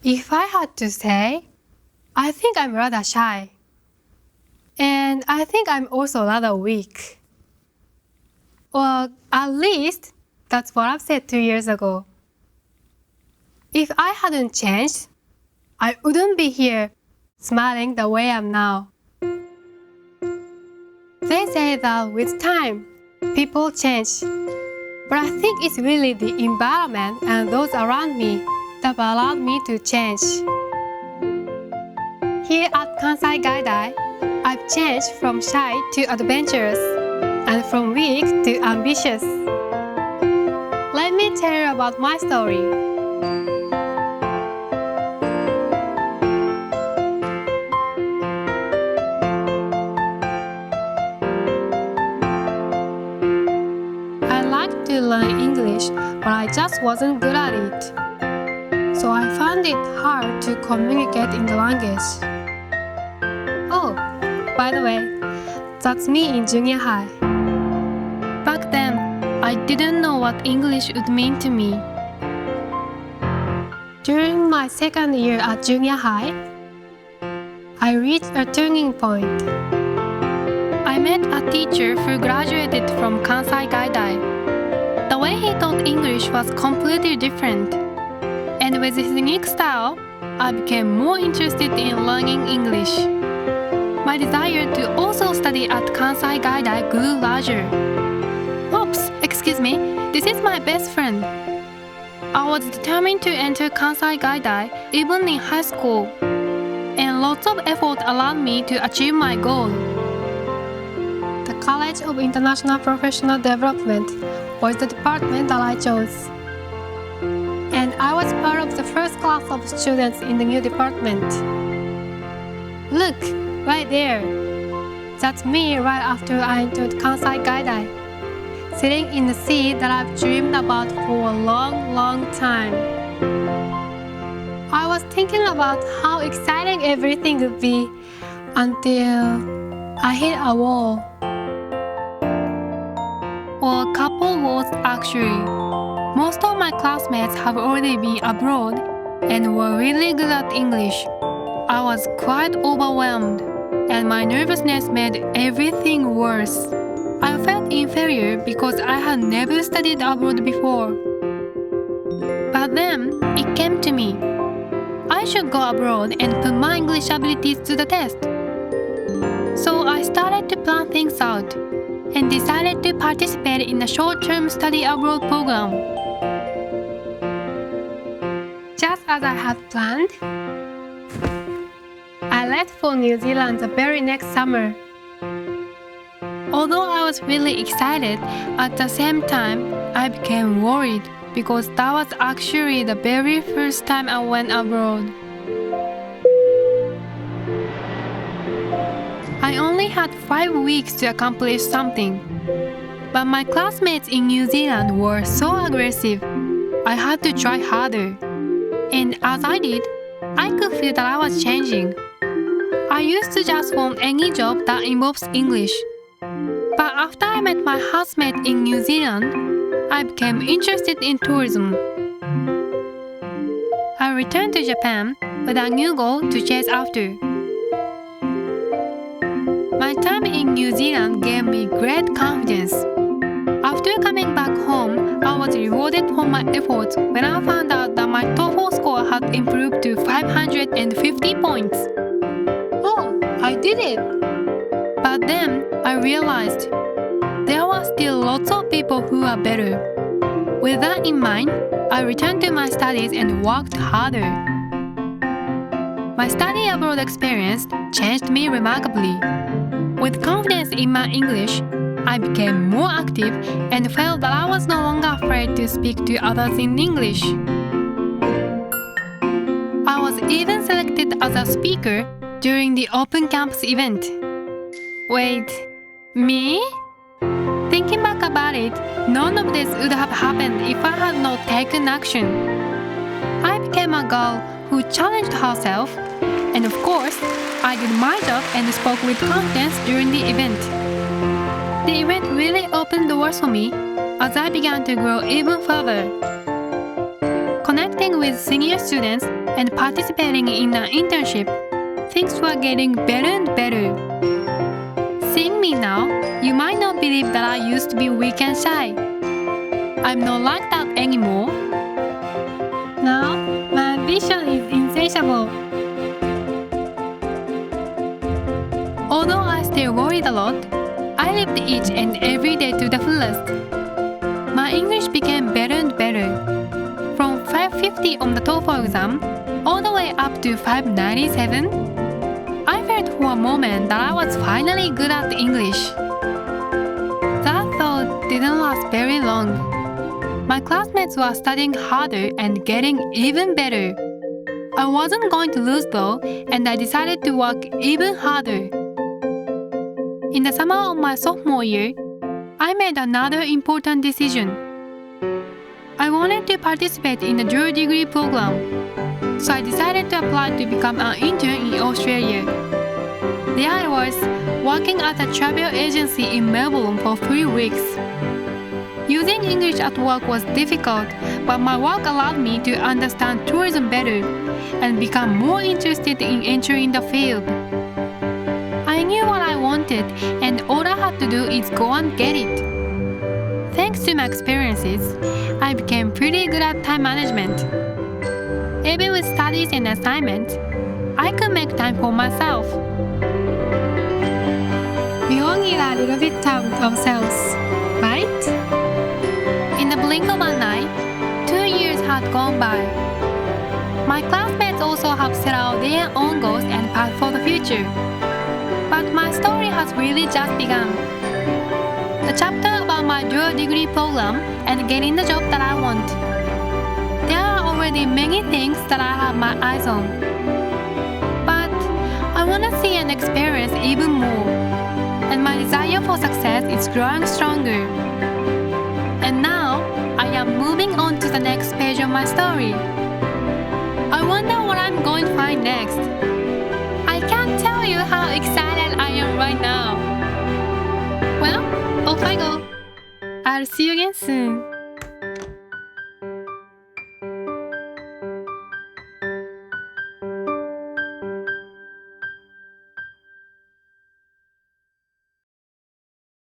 If I had to say, I think I'm rather shy. And I think I'm also rather weak. Or at least, that's what I've said 2 years ago. If I hadn't changed, I wouldn't be here smiling the way I'm now. They say that with time, people change. But I think it's really the environment and those around me that allowed me to change. Here at Kansai Gaidai, I've changed from shy to adventurous, and from weak to ambitious. Let me tell you about my story. I liked to learn English, but I just wasn't good at it. So I found it hard to communicate in the language. Oh, by the way, that's me in junior high. Back then, I didn't know what English would mean to me. During my second year at junior high, I reached a turning point. I met a teacher who graduated from Kansai Gaidai. The way he taught English was completely different. And with his unique style, I became more interested in learning English. My desire to also study at Kansai Gaidai grew larger. Oops, excuse me, this is my best friend. I was determined to enter Kansai Gaidai even in high school, and lots of effort allowed me to achieve my goal. The College of International Professional Development was the department that I chose. And I was part of the first class of students in the new department. Look, right there. That's me right after I entered Kansai Gaidai, sitting in the seat that I've dreamed about for a long, long time. I was thinking about how exciting everything would be until I hit a wall. Or a couple walls actually. Most of my classmates have already been abroad and were really good at English. I was quite overwhelmed, and my nervousness made everything worse. I felt inferior because I had never studied abroad before. But then it came to me. I should go abroad and put my English abilities to the test. So I started to plan things out and decided to participate in a short-term study abroad program. Just as I had planned, I left for New Zealand the very next summer. Although I was really excited, at the same time, I became worried because that was actually the very first time I went abroad. I only had 5 weeks to accomplish something, but my classmates in New Zealand were so aggressive. I had to try harder, and as I did, I could feel that I was changing. I used to just want any job that involves English. But after I met my housemate in New Zealand, I became interested in tourism. I returned to Japan with a new goal to chase after. My time in New Zealand gave me great confidence. After coming back home, I was rewarded for my efforts when I found out that my TOEFL score had improved to 550 points. Oh, I did it! But then I realized there were still lots of people who are better. With that in mind, I returned to my studies and worked harder. My study abroad experience changed me remarkably. With confidence in my English, I became more active and felt that I was no longer afraid to speak to others in English. I was even selected as a speaker during the Open Campus event. Wait, me? Thinking back about it, none of this would have happened if I had not taken action. I became a girl who challenged herself, and of course, I did my job and spoke with confidence during the event. The event really opened doors for me as I began to grow even further. Connecting with with senior students and participating in an internship, things were getting better and better. Seeing me now, you might not believe that I used to be weak and shy. I'm not like that anymore. Now, my ambition is insatiable. Although I still worried a lot, I lived each and every day to the fullest. My English became better and better. From 550 on the TOEFL exam, all the way up to 597, I felt for a moment that I was finally good at English. That thought didn't last very long. My classmates were studying harder and getting even better. I wasn't going to lose though, and I decided to work even harder. In the summer of my sophomore year, I made another important decision. I wanted to participate in the dual degree program, so I decided to apply to become an intern in Australia. There I was, working at a travel agency in Melbourne for 3 weeks. Using English at work was difficult, but my work allowed me to understand tourism better and become more interested in entering the field. I knew what I wanted, and all I had to do is go and get it. Thanks to my experiences, I became pretty good at time management. Even with studies and assignments, I could make time for myself. We all need a little bit of ourselves, right? In the blink of an eye, 2 years had gone by. My classmates also have set out their own goals and paths for the future. But my story has really just begun. The chapter about my dual degree program and getting the job that I want. There are already many things that I have my eyes on. But I want to see and experience even more. And my desire for success is growing stronger. And now, I am moving on to the next page of my story. I wonder what I'm going to find next. I can't tell you how excited I am right now. Well, off I go. I'll see you again soon.